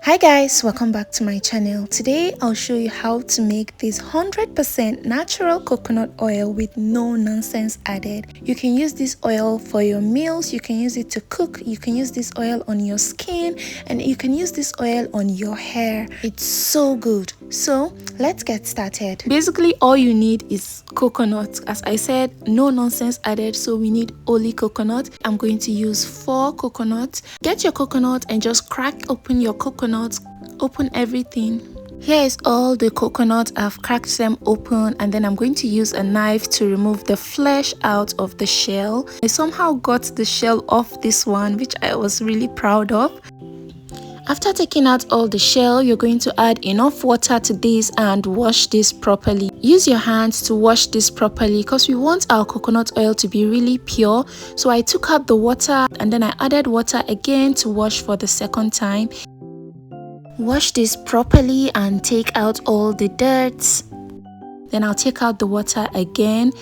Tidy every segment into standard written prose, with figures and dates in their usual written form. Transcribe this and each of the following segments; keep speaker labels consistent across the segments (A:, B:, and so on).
A: Hi guys, welcome back to my channel. Today I'll show you how to make this 100% natural coconut oil with no nonsense added. You can use this oil for your meals, you can use it to cook, you can use this oil on your skin, and you can use this oil on your hair. It's so good. So let's get started. Basically all you need is coconut. As I said, no nonsense added, so we need only coconut. I'm going to use 4 coconuts. Get your coconut and just crack open your coconut, open everything. Here is all the coconut. I've cracked them open, and then I'm going to use a knife to remove the flesh out of the shell. I somehow got the shell off this one, which I was really proud of. After taking out all the shell, you're going to add enough water to this and wash this properly. Use your hands to wash this properly because we want our coconut oil to be really pure. So I took out the water and then I added water again to wash for the second time. Wash this properly and take out all the dirt. Then I'll take out the water again.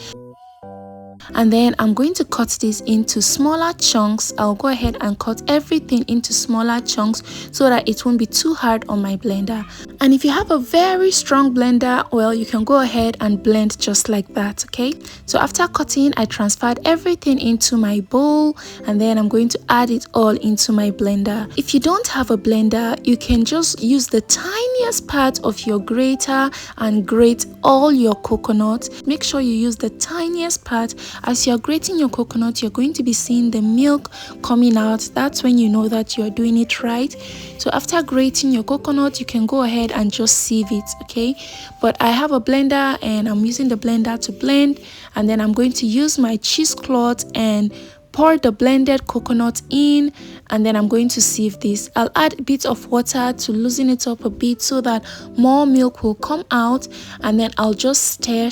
A: And then I'm going to cut this into smaller chunks. I'll go ahead and cut everything into smaller chunks so that it won't be too hard on my blender. And if you have a very strong blender, well, you can go ahead and blend just like that, okay? So after cutting, I transferred everything into my bowl, and then I'm going to add it all into my blender. If you don't have a blender, you can just use the tiniest part of your grater and grate all your coconut. Make sure you use the tiniest part. As you're grating your coconut, you're going to be seeing the milk coming out. That's when you know that you're doing it right. So after grating your coconut, you can go ahead and just sieve it, okay? But I have a blender and I'm using the blender to blend, and then I'm going to use my cheesecloth and pour the blended coconut in, and then I'm going to sieve this. I'll add a bit of water to loosen it up a bit so that more milk will come out, and then I'll just stir,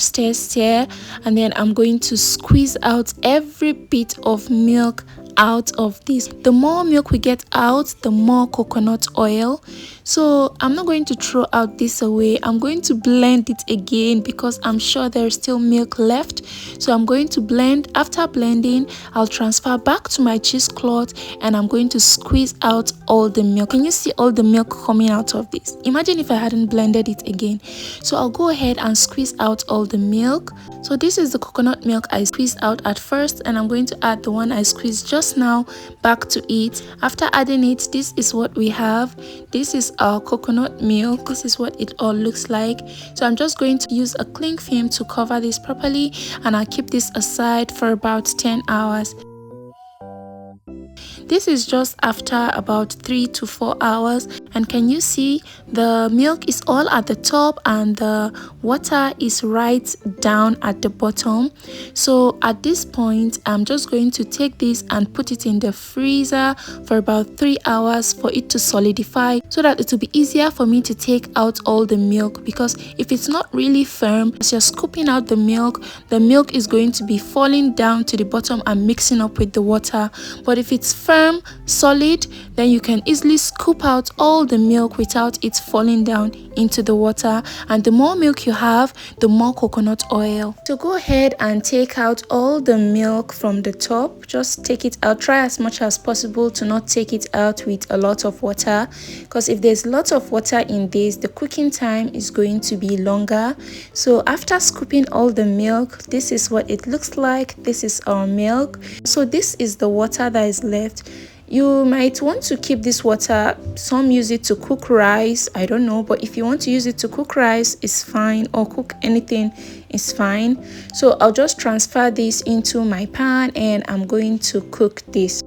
A: and then I'm going to squeeze out every bit of milk out of this. The more milk we get out, the more coconut oil. So I'm not going to throw out this away. I'm going to blend it again because I'm sure there's still milk left. So I'm going to blend. After blending, I'll transfer back to my cheesecloth and I'm going to squeeze out all the milk. Can you see all the milk coming out of this? Imagine if I hadn't blended it again. So I'll go ahead and squeeze out all the milk. So this is the coconut milk I squeezed out at first, and I'm going to add the one I squeezed just now back to it. After adding it, this is what we have. This is our coconut milk. This is what it all looks like. So I'm just going to use a cling film to cover this properly, and I'll keep this aside for about 10 hours. This is just after about 3 to 4 hours, and can you see the milk is all at the top and the water is right down at the bottom. So at this point, I'm just going to take this and put it in the freezer for about 3 hours for it to solidify, so that it will be easier for me to take out all the milk. Because if it's not really firm, as you're scooping out the milk is going to be falling down to the bottom and mixing up with the water. But if it's firm, solid, then you can easily scoop out all the milk without it falling down into the water. And the more milk you have, the more coconut oil. So go ahead and take out all the milk from the top. Just take it out. Try as much as possible to not take it out with a lot of water, because if there's lots of water in this, the cooking time is going to be longer. So after scooping all the milk, this is what it looks like. This is our milk. So this is the water that is left. You might want to keep this water. Some use it to cook rice, I don't know, but if you want to use it to cook rice, it's fine, or cook anything is fine. So I'll just transfer this into my pan and I'm going to cook this.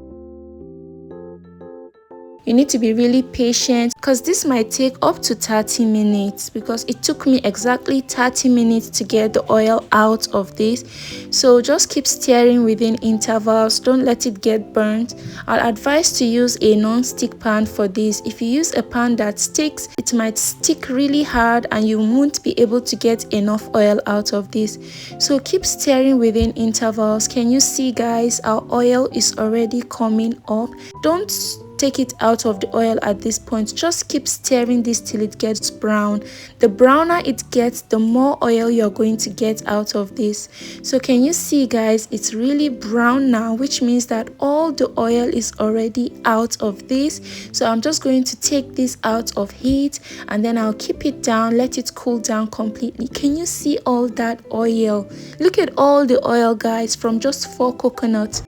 A: You need to be really patient because this might take up to 30 minutes, because it took me exactly 30 minutes to get the oil out of this. So just keep stirring within intervals. Don't let it get burnt. I'll advise to use a non-stick pan for this. If you use a pan that sticks, it might stick really hard and you won't be able to get enough oil out of this. So keep stirring within intervals. Can you see, guys, our oil is already coming up? Don't take it out of the oil at this point. Just keep stirring this till it gets brown. The browner it gets, the more oil you're going to get out of this. So can you see, guys, it's really brown now, which means that all the oil is already out of this. So I'm just going to take this out of heat, and then I'll keep it down, let it cool down completely. Can you see all that oil? Look at all the oil, guys, from just 4 coconuts.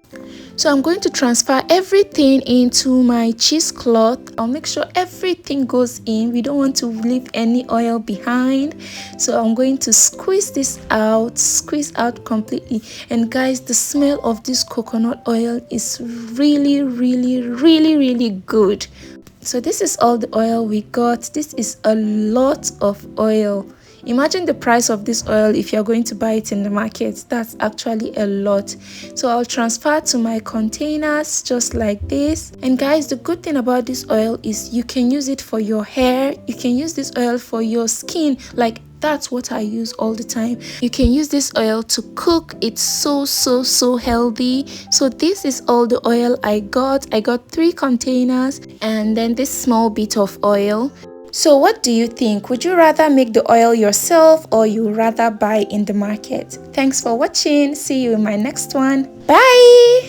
A: So I'm going to transfer everything into my cheesecloth. I'll make sure everything goes in. We don't want to leave any oil behind. So I'm going to squeeze this out, squeeze out completely. And guys, the smell of this coconut oil is really, really, really, really good. So this is all the oil we got. This is a lot of oil. Imagine the price of this oil if you're going to buy it in the market. That's actually a lot. So I'll transfer to my containers just like this. And guys, the good thing about this oil is you can use it for your hair. You can use this oil for your skin. Like, that's what I use all the time. You can use this oil to cook. It's so healthy. So this is all the oil I got. I got 3 containers and then this small bit of oil. So what do you think? Would you rather make the oil yourself or you rather buy in the market? Thanks for watching. See you in my next one. Bye!